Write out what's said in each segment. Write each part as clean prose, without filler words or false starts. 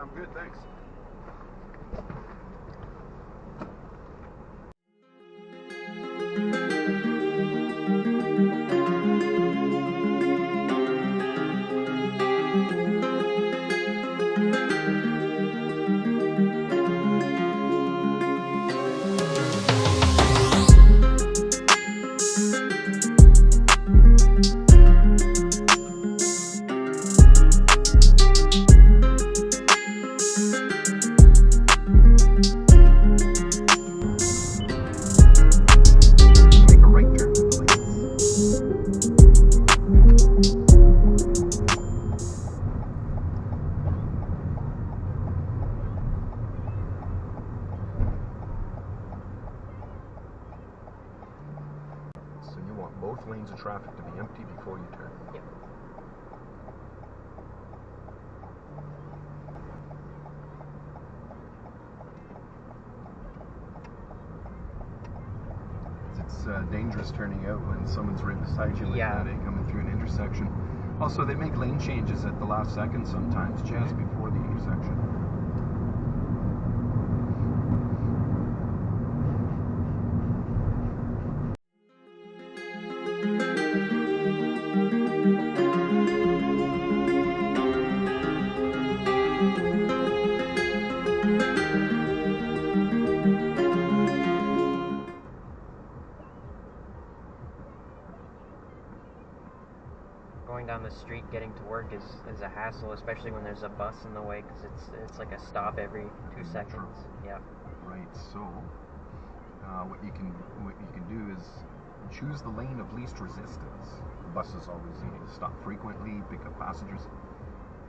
I'm good, thanks. Both lanes of traffic to be empty before you turn. Yep. It's dangerous turning out when someone's right beside you like that, coming through an intersection. Also, they make lane changes at the last second sometimes, just before the intersection. Going down the street getting to work is a hassle, especially when there's a bus in the way, because it's like a stop every 2 seconds. Yeah. Right. So what you can do is choose the lane of least resistance. Buses always stop frequently, pick up passengers.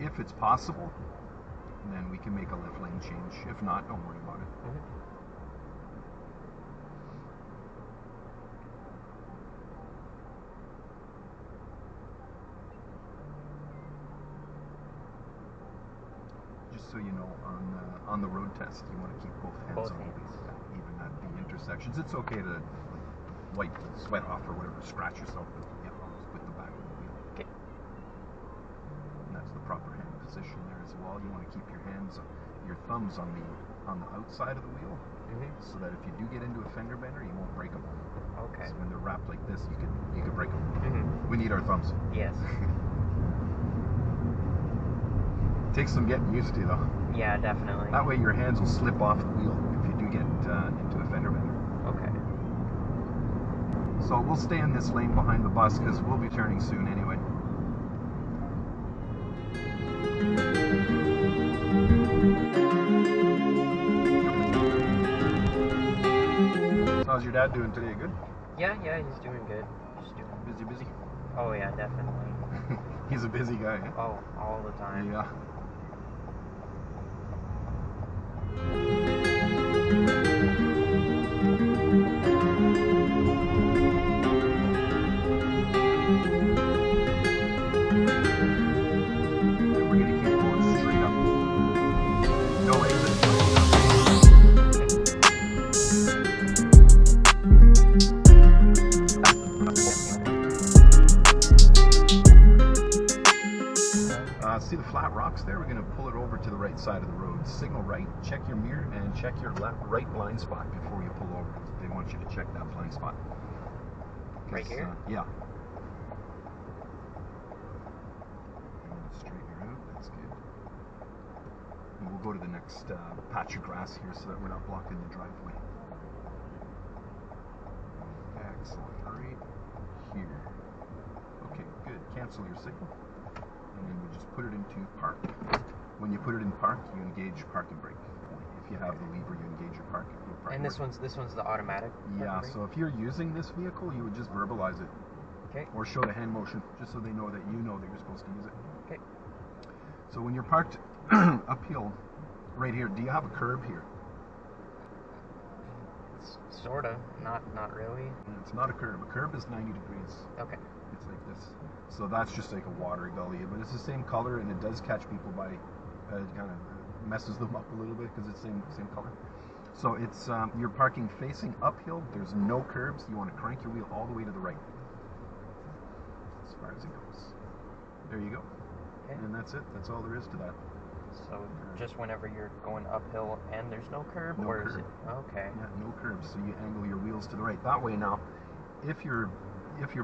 If it's possible, then we can make a left lane change. If not, don't worry about it. Just so you know, on the road test, you want to keep both hands on the wheel, even at the intersections. It's okay to wipe the sweat off or whatever, scratch yourself with the back of the wheel. Okay. And that's the proper hand position there as well. You want to keep your thumbs on the outside of the wheel, so that if you do get into a fender bender, you won't break them. Okay. So when they're wrapped like this, you could break them. We need our thumbs. Yes. Takes some getting used to, though. Yeah, definitely. That way your hands will slip off the wheel if you do get into a fender bender. Okay. So we'll stay in this lane behind the bus because we'll be turning soon anyway. So how's your dad doing today? Good? Yeah, he's doing good. Just doing Busy? Oh yeah, definitely. He's a busy guy, eh? Oh, all the time. Yeah. We're going to keep going straight up. No exit. See the flat rocks there? We're going to pull it over to the right side of the road. Signal right, check your mirror, and check your right blind spot before you pull over. They want you to check that blind spot. Right here? Yeah. Straighten her out, that's good. And we'll go to the next patch of grass here so that we're not blocking the driveway. Excellent, right here. Okay, good. Cancel your signal. And then we'll just put it into park. When you put it in park, you engage park and brake. If you have the lever, you engage your park. And this one's the automatic? Yeah, so if you're using this vehicle, you would just verbalize it. Okay. Or show the hand motion, just so they know that you know that you're supposed to use it. Okay. So when you're parked uphill, right here, do you have a curb here? Sorta, not really. It's not a curb. A curb is 90 degrees. Okay. It's like this. So that's just like a water gully, but it's the same color, and it does catch people by, kind of messes them up a little bit because it's same color. So it's you're parking facing uphill. There's no curbs. You want to crank your wheel all the way to the right, as far as it goes. There you go. Okay. And that's it. That's all there is to that. So just whenever you're going uphill and there's no curb, No or is curb. it? Okay. Yeah, no curb. So you angle your wheels to the right. That way now, if your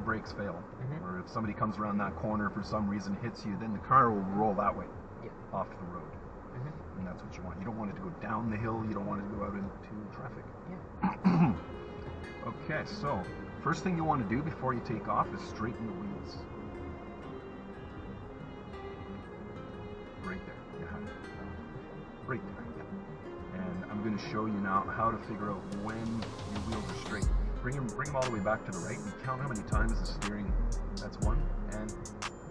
brakes fail, Mhm. or if somebody comes around that corner for some reason, hits you, then the car will roll that way, Yeah. off the road. Mhm. And that's what you want. You don't want it to go down the hill. You don't want it to go out into traffic. Yeah. Okay, so first thing you want to do before you take off is straighten the wheels. Right there. Yeah. Right there. Yeah. And I'm going to show you now how to figure out when your wheels are straight. Bring them all the way back to the right and count how many times the steering. That's one and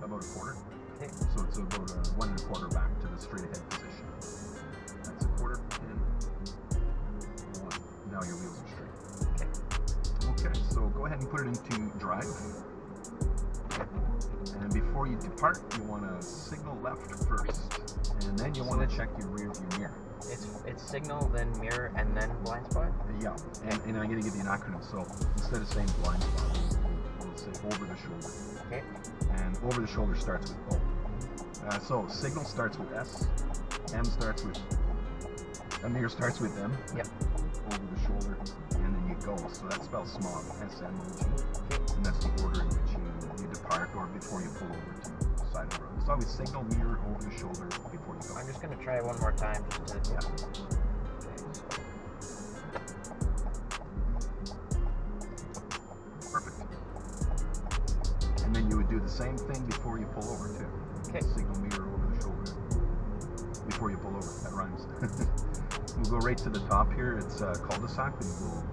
about a quarter. Okay. So it's about 1 1/4 back to the straight ahead position. That's a quarter and 1. Now your wheels are straight. Okay. Okay, so go ahead and put it into drive. And before you depart, you want to signal left first. And then you want to check your rear view mirror. It's signal, then mirror, and then blind spot. Yeah, and I'm going to give you an acronym. So instead of saying blind spot, we'll say over the shoulder. Okay. And over the shoulder starts with O. So signal starts with S, M starts with, a mirror starts with M. Yep. Over the shoulder, and then you go. So that spells smog, S-M-O-G. And that's the order in which you depart or before you pull over to the side of the road. So always signal, mirror, over the shoulder before you go. I'm just gonna try it one more time just to. Yeah. Okay. Perfect. And then you would do the same thing before you pull over too. Okay. Signal, mirror, over the shoulder before you pull over. That rhymes. We'll go right to the top here. It's cul-de-sac, and we'll